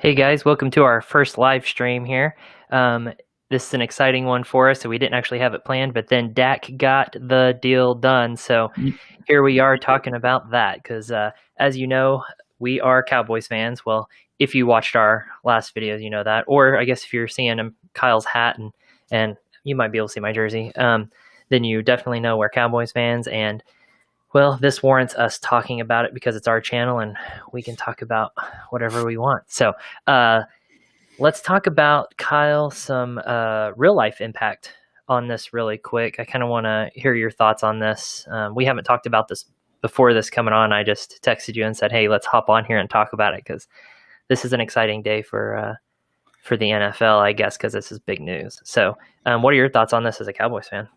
Hey guys, welcome to our first live stream here. This is an exciting one for us, so we didn't actually have it planned, but then Dak got the deal done. So here we are talking about that because, as you know, we are Cowboys fans. Well, if you watched our last videos, you know that. Or I guess if you're seeing Kyle's hat and you might be able to see my jersey, then you definitely know we're Cowboys fans. And well, this warrants us talking about it because it's our channel and we can talk about whatever we want. So let's talk about, Kyle, some real life impact on this really quick. I kind of want to hear your thoughts on this. We haven't talked about this before this coming on. I just texted you and said, hey, let's hop on here and talk about it because this is an exciting day for the NFL, I guess, because this is big news. So what are your thoughts on this as a Cowboys fan?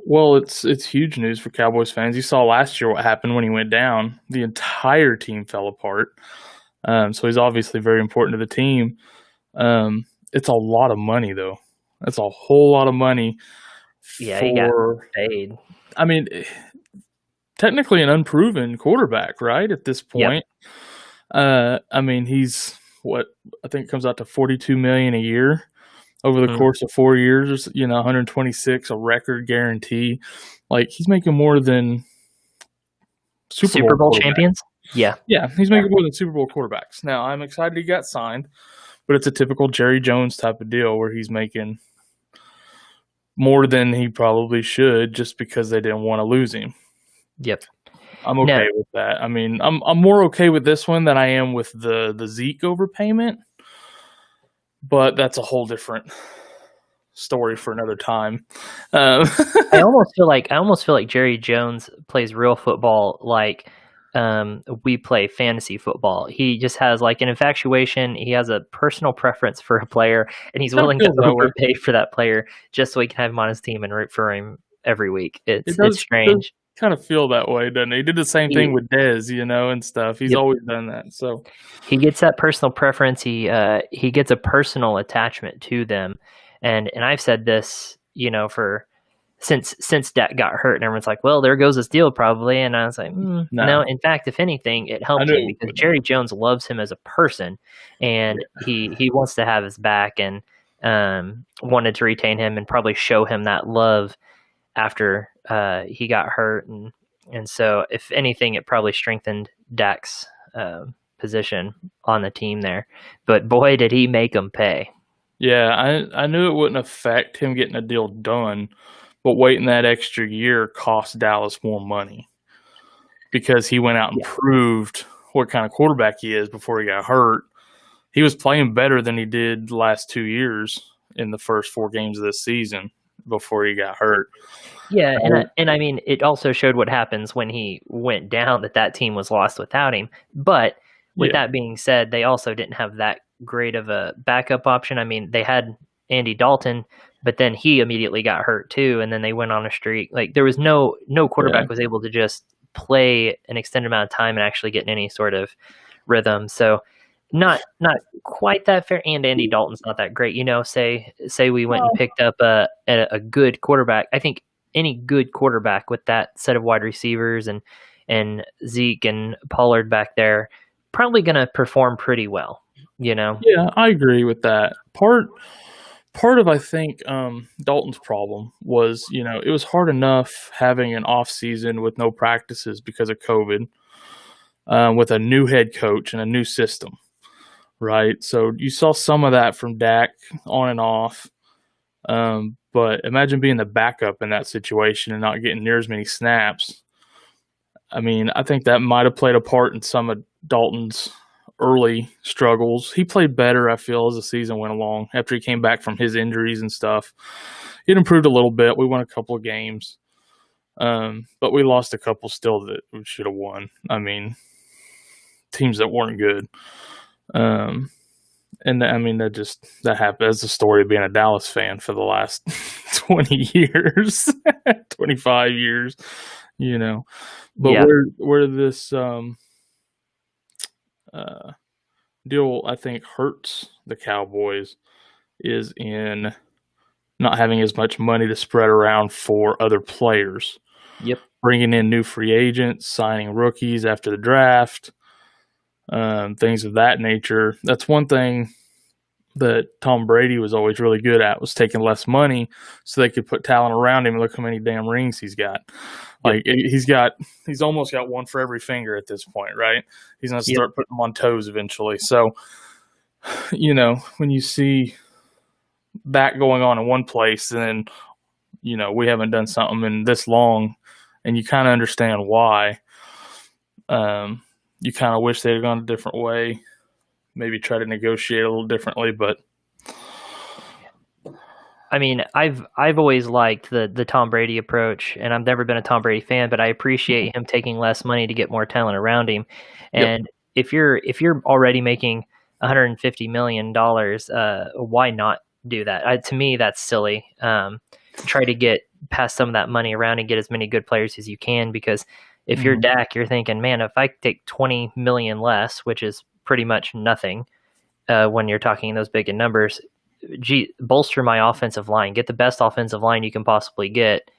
Well, it's huge news for Cowboys fans. You saw last year what happened when he went down. The entire team fell apart. So he's obviously very important to the team. It's a lot of money, though. That's a whole lot of money. Yeah, he got paid. I mean, technically an unproven quarterback, right, at this point. Yep. I mean, he's, I think it comes out to $42 million a year. Over the course of 4 years, 126, a record guarantee. Like, he's making more than Super Bowl champions? Yeah, he's making more than Super Bowl quarterbacks. Now, I'm excited he got signed, but it's a typical Jerry Jones type of deal where he's making more than he probably should just because they didn't want to lose him. Yep. I'm okay with that. I mean, I'm more okay with this one than I am with the Zeke overpayment. But that's a whole different story for another time. I almost feel like Jerry Jones plays real football like we play fantasy football. He just has like an infatuation. He has a personal preference for a player, and he's willing to overpay for that player just so he can have him on his team and root for him every week. It's strange. Kind of feel that way, doesn't he? He did the same thing with Dez, and stuff. He's always done that. So he gets that personal preference. He gets a personal attachment to them, and I've said this, for since Dak got hurt, and everyone's like, well, there goes this deal probably, and I was like, no. In fact, if anything, it helped him because Jerry Jones loves him as a person, and he wants to have his back, and wanted to retain him and probably show him that love after he got hurt, and so if anything, it probably strengthened Dak's position on the team there. But boy, did he make them pay. Yeah, I knew it wouldn't affect him getting a deal done, but waiting that extra year cost Dallas more money because he went out and proved what kind of quarterback he is before he got hurt. He was playing better than he did the last 2 years in the first 4 games of this season before he got hurt. Yeah, and I mean, it also showed what happens when he went down, that team was lost without him. But with that being said, they also didn't have that great of a backup option. I mean, they had Andy Dalton, but then he immediately got hurt too, and then they went on a streak. Like, there was no quarterback was able to just play an extended amount of time and actually get in any sort of rhythm. So not quite that fair. And Andy Dalton's not that great. Say we went and picked up a good quarterback. I think any good quarterback with that set of wide receivers and Zeke and Pollard back there probably going to perform pretty well, Yeah, I agree with that. Part of, I think, Dalton's problem was, it was hard enough having an off season with no practices because of COVID, with a new head coach and a new system, right? So you saw some of that from Dak on and off. But imagine being the backup in that situation and not getting near as many snaps. I mean, I think that might have played a part in some of Dalton's early struggles. He played better, I feel, as the season went along after he came back from his injuries and stuff. It improved a little bit. We won a couple of games, but we lost a couple still that we should have won. I mean, teams that weren't good. And I mean, that happened. That's the story of being a Dallas fan for the last 20 years, 25 years, But where this deal, I think, hurts the Cowboys is in not having as much money to spread around for other players. Yep. Bringing in new free agents, signing rookies after the draft. things of that nature. That's one thing that Tom Brady was always really good at, was taking less money so they could put talent around him and look how many damn rings he's got. Like he's almost got one for every finger at this point, right? He's going to start putting them on toes eventually. So, when you see that going on in one place, then, we haven't done something in this long, and you kind of understand why. You kind of wish they'd have gone a different way, maybe try to negotiate a little differently, but I mean, I've always liked the Tom Brady approach, and I've never been a Tom Brady fan, but I appreciate him taking less money to get more talent around him. And if you're already making $150 million, why not do that? To me, that's silly. Try to get past some of that money around and get as many good players as you can, because if you're Dak, you're thinking, man, if I take $20 million less, which is pretty much nothing when you're talking those big in numbers, bolster my offensive line, get the best offensive line you can possibly get,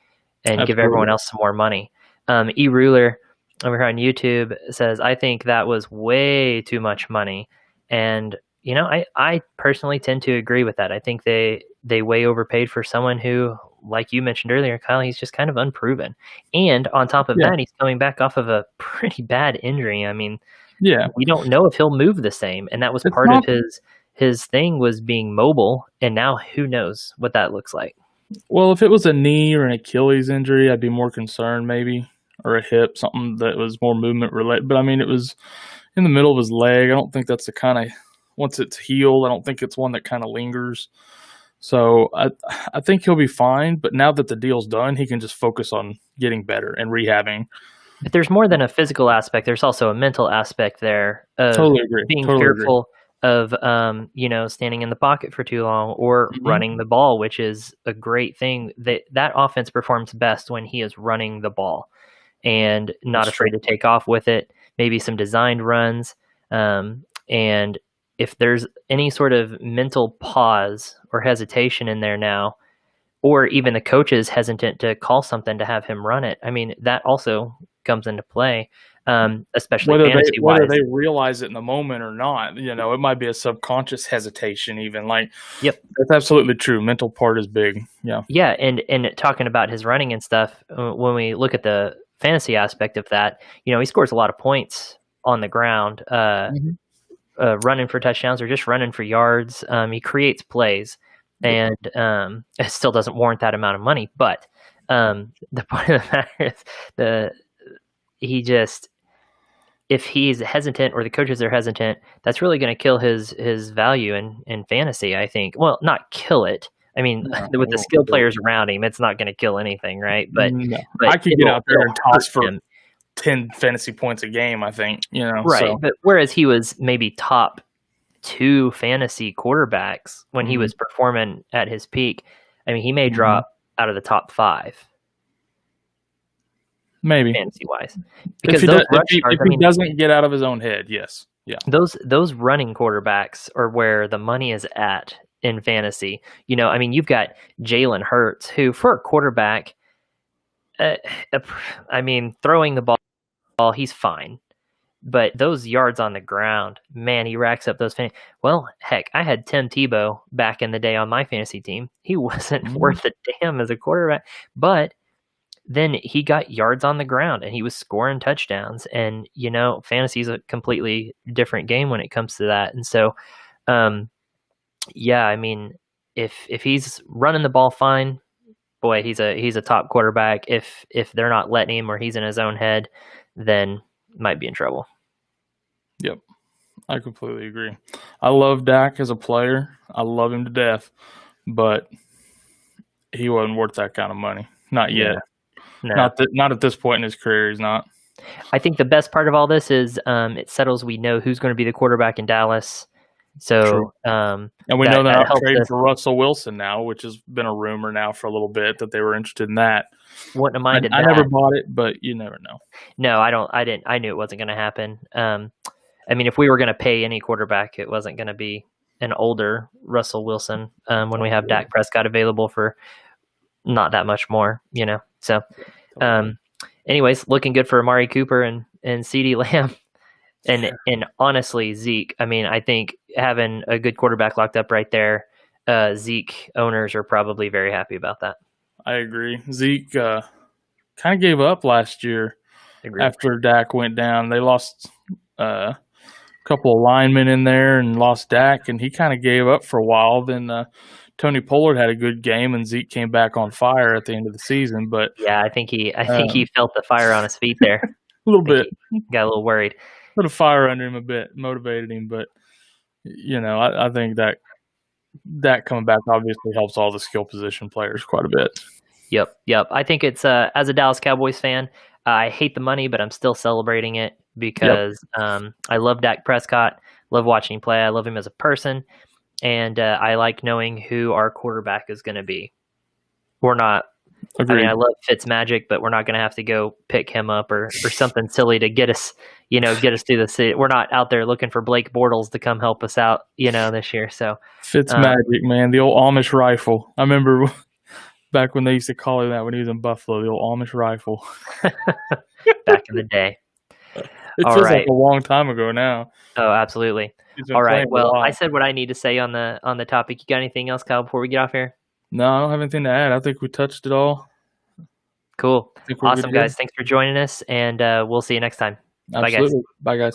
and give everyone else some more money. E-Ruler over here on YouTube says, I think that was way too much money. And, I personally tend to agree with that. I think they way overpaid for someone who, like you mentioned earlier, Kyle, he's just kind of unproven. And on top of that, he's coming back off of a pretty bad injury. I mean, we don't know if he'll move the same. And that was part of his thing, was being mobile. And now who knows what that looks like. Well, if it was a knee or an Achilles injury, I'd be more concerned maybe, or a hip, something that was more movement related. But I mean, it was in the middle of his leg. I don't think that's the kind of, once it's healed, I don't think it's one that kind of lingers. So I think he'll be fine. But now that the deal's done, he can just focus on getting better and rehabbing. But there's more than a physical aspect. There's also a mental aspect there of being fearful of, standing in the pocket for too long, or running the ball, which is a great thing. That offense performs best when he is running the ball and not afraid to take off with it, maybe some designed runs. And if there's any sort of mental pause or hesitation in there now, or even the coach is hesitant to call something to have him run it, I mean, that also comes into play, especially fantasy-wise. Whether they realize it in the moment or not, it might be a subconscious hesitation even. That's absolutely true. Mental part is big. Yeah, and talking about his running and stuff, when we look at the fantasy aspect of that, he scores a lot of points on the ground, running for touchdowns or just running for yards. He creates plays, and it still doesn't warrant that amount of money. But the point of the matter is, if he's hesitant or the coaches are hesitant, that's really going to kill his value in fantasy, I think. Well, not kill it. I mean, with the skilled players around him, it's not going to kill anything, right? But I could get out there and toss for 10 fantasy points a game, I think, Right. So. But whereas he was maybe top 2 fantasy quarterbacks when he was performing at his peak, I mean, he may drop out of the top 5. Maybe. Fantasy-wise. Because if he doesn't get out of his own head, yes. Yeah. Those running quarterbacks are where the money is at in fantasy. I mean, you've got Jalen Hurts, who, for a quarterback, I mean, throwing the ball, he's fine. But those yards on the ground, man, he racks up those. Well, heck, I had Tim Tebow back in the day on my fantasy team. He wasn't worth a damn as a quarterback, but then he got yards on the ground and he was scoring touchdowns. And, fantasy is a completely different game when it comes to that. And so, I mean, if he's running the ball fine, boy, he's a top quarterback. If they're not letting him, or he's in his own head, then might be in trouble. Yep. I completely agree. I love Dak as a player. I love him to death, but he wasn't worth that kind of money. Not yet. No. Not at this point in his career, he's not. I think the best part of all this is it settles. We know who's going to be the quarterback in Dallas. So, and we know they're not trading for Russell Wilson now, which has been a rumor now for a little bit that they were interested in that. Wouldn't have minded that. I never bought it, but you never know. No, I don't. I didn't. I knew it wasn't going to happen. I mean, if we were going to pay any quarterback, it wasn't going to be an older Russell Wilson when we have Dak Prescott available for not that much more, So, anyways, looking good for Amari Cooper and CeeDee Lamb. And honestly, Zeke, I mean, I think having a good quarterback locked up right there, Zeke owners are probably very happy about that. I agree. Zeke kind of gave up last year Agreed. after Dak went down. They lost a couple of linemen in there and lost Dak, and he kind of gave up for a while. Then Tony Pollard had a good game, and Zeke came back on fire at the end of the season. But Yeah, I think he felt the fire on his feet there. a little bit, He got a little worried. put a fire under him a bit, motivated him. But I think that coming back obviously helps all the skill position players quite a bit. Yep. I think it's as a Dallas Cowboys fan, I hate the money, but I'm still celebrating it because I love Dak Prescott, love watching him play. I love him as a person, and I like knowing who our quarterback is going to be. We're not. Agreed. I mean, I love Fitzmagic, but we're not going to have to go pick him up or something silly to get us through the city. We're not out there looking for Blake Bortles to come help us out, this year. So Fitzmagic, man, the old Amish rifle. I remember back when they used to call him that when he was in Buffalo, the old Amish rifle. back in the day. It feels like a long time ago now. Oh, absolutely. All right. Well, I said what I need to say on the topic. You got anything else, Kyle, before we get off here? No, I don't have anything to add. I think we touched it all. Cool. Awesome, guys. Thanks for joining us, and we'll see you next time. Absolutely. Bye, guys.